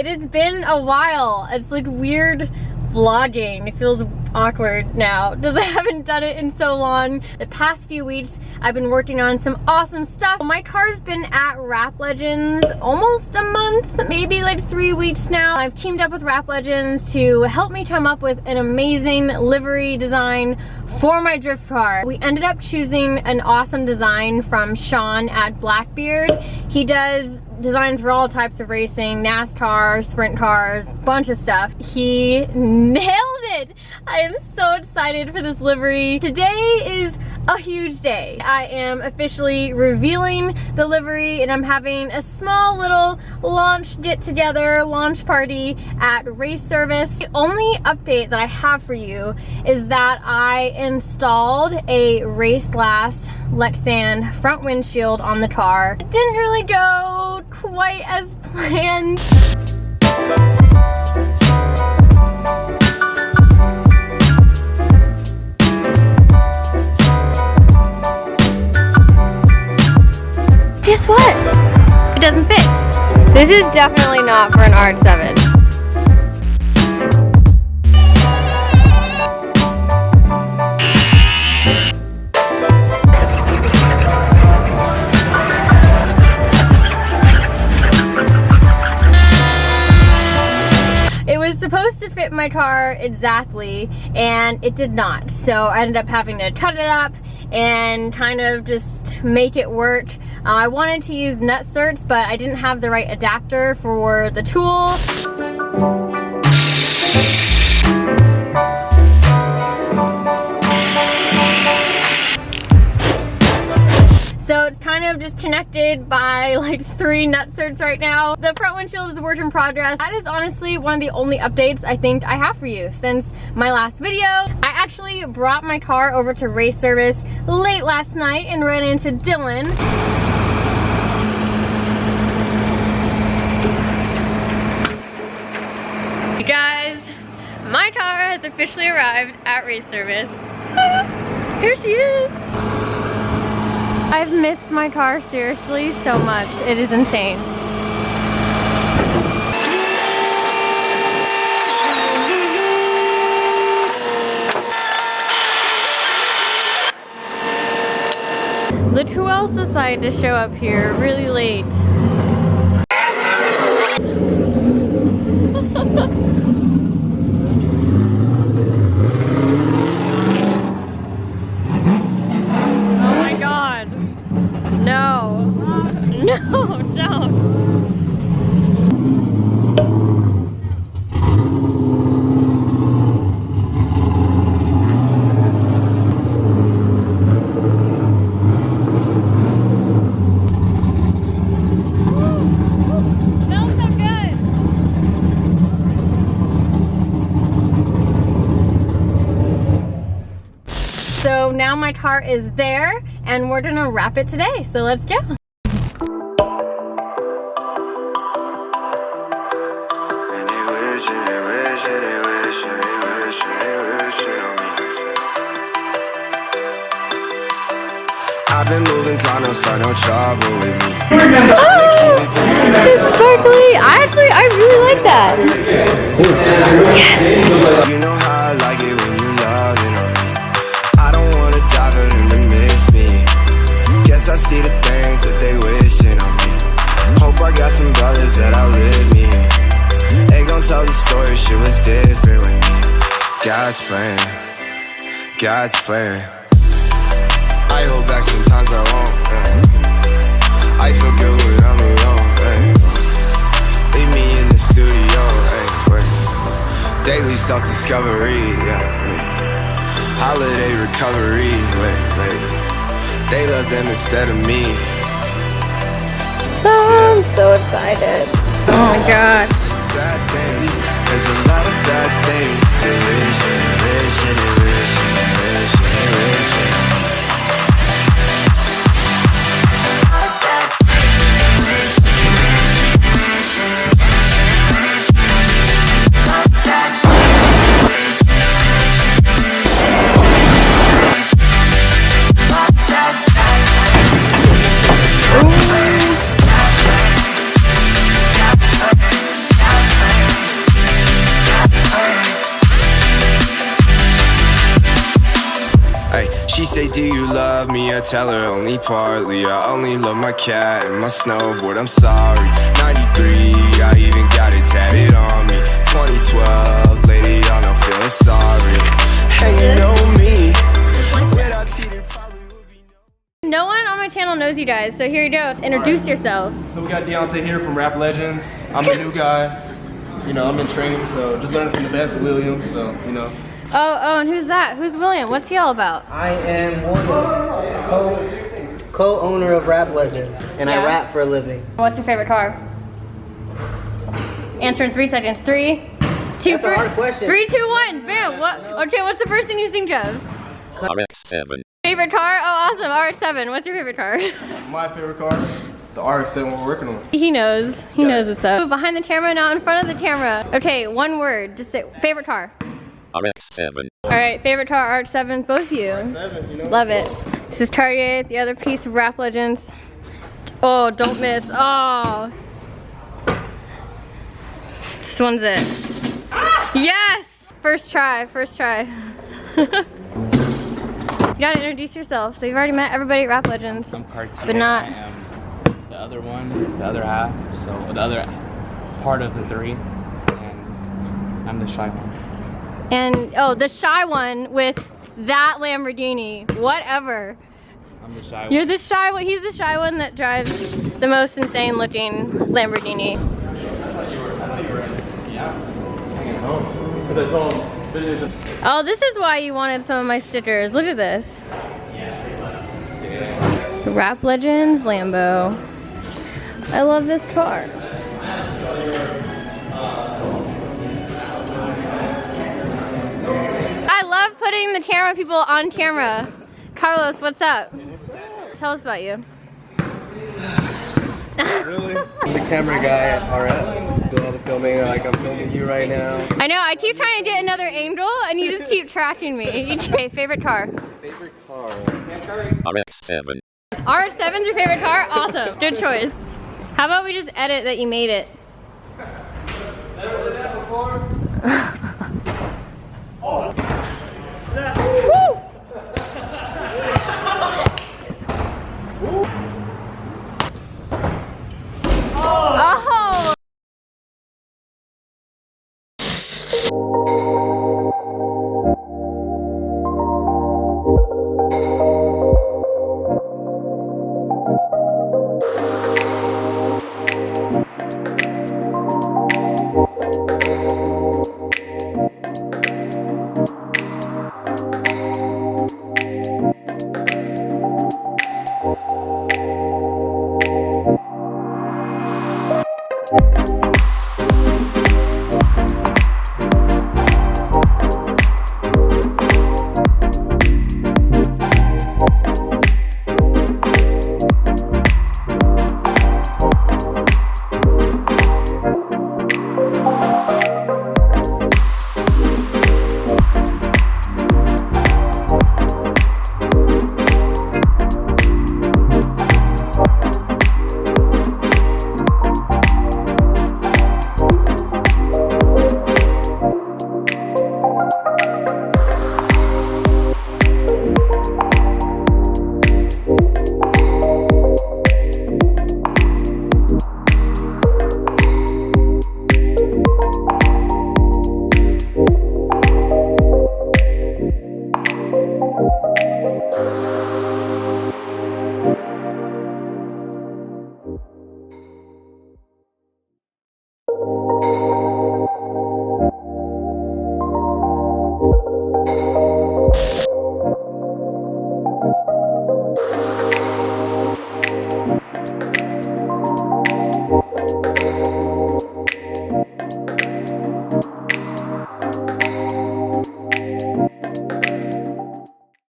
it has been a while. It's like weird vlogging. It feels awkward now because I haven't done it in so long. The past few weeks I've been working on some awesome stuff. My car's been at Wrap Legends almost a month, maybe like 3 weeks now. I've teamed up with Wrap Legends to help me come up with an amazing livery design for my drift car. We ended up choosing an awesome design from Sean at BLACKBEARD. He does designs for all types of racing, NASCAR, sprint cars, bunch of stuff. He nailed it! I am so excited for this livery. Today is a huge day. I am officially revealing the livery and I'm having a small little launch get-together, launch party at Race Service. The only update that I have for you is that I installed a race glass Lexan front windshield on the car. It didn't really go quite as planned. Guess what? It doesn't fit. This is definitely not for an RX-7. It was supposed to fit my car exactly, and it did not. So I ended up having to cut it up and kind of just make it work. I wanted to use nut certs, but I didn't have the right adapter for the tool. So it's kind of just connected by like 3 nut certs right now. The front windshield is a work in progress. That is honestly one of the only updates I think I have for you since my last video. I actually brought my car over to Race Service late last night and ran into Dylan. You guys, my car has officially arrived at Race Service. Here she is. I've missed my car seriously so much. It is insane. Look who else decided to show up here really late. No, don't. Smells so good. So now my car is there and we're gonna wrap it today. So let's go. I've been moving, no start no trouble with me. It's sparkly. I really like that. Yes. You know how I like it when you loving on me. I don't wanna die for them to miss me. Guess I see the things that they wishing on me. Hope I got some brothers that outlive me. They gon' tell the story, shit was different with me. God's plan, God's plan. I hold back sometimes I won't, I feel good when I'm alone, leave me in the studio, daily self-discovery, holiday recovery, they love them instead of me. Oh, I'm so excited. Oh my gosh. Bad things, there's a lot of bad things. They wish and they wish and they wish and they wish and they wish and they wish. say, do you love me? I tell her only partly. I only love my cat and my snowboard, I'm sorry. 93, I even got it tatted on me. 2012, lady, I'm not feeling sorry. And you know me, without cheating, probably would be no one on my channel knows you guys, so here you go. Introduce yourself. So we got Deontay here from Rap Legends. I'm the new guy. You know, I'm in training, so just learning from the best, William, so, you know. Oh, and who's that? Who's William? What's he all about? I am William, co-owner of Rap Legends, and I rap for a living. What's your favorite car? Answer in 3 seconds. 3, 2, That's a hard question. 3, 2, 1. Bam. What? Okay, what's the first thing you think of? RX-7. Favorite car? Oh, awesome. RX-7. What's your favorite car? My favorite car, the RX-7 we're working on. He knows. He knows what's up. Behind the camera, now in front of the camera. Okay, one word. Just say favorite car. RX-7. All right, favorite car, RX-7, both of you. RX-7, you know. Love it. This is Target, the other piece of Rap Legends. Oh, don't miss. Oh. This one's it. Yes! First try, first try. You gotta introduce yourself. So you've already met everybody at Rap Legends. I'm Cartier. But not. I am the other one, the other half, so the other part of the three, and I'm the shy one. And, oh, the shy one with that Lamborghini. Whatever. I'm the shy one. You're the shy one. He's the shy one that drives the most insane looking Lamborghini. Oh, this is why you wanted some of my stickers. Look at this. Rap Legends Lambo. I love this car. I love putting the camera people on camera. Carlos, what's up? Tell us about you. Really? I'm the camera guy at RX. Do all the filming, like I'm filming you right now. I know, I keep trying to get another angle and you just keep tracking me. Okay, favorite car? Favorite car? RX-7. RX-7's your favorite car? Awesome, good choice. How about we just edit that you made it? Woo!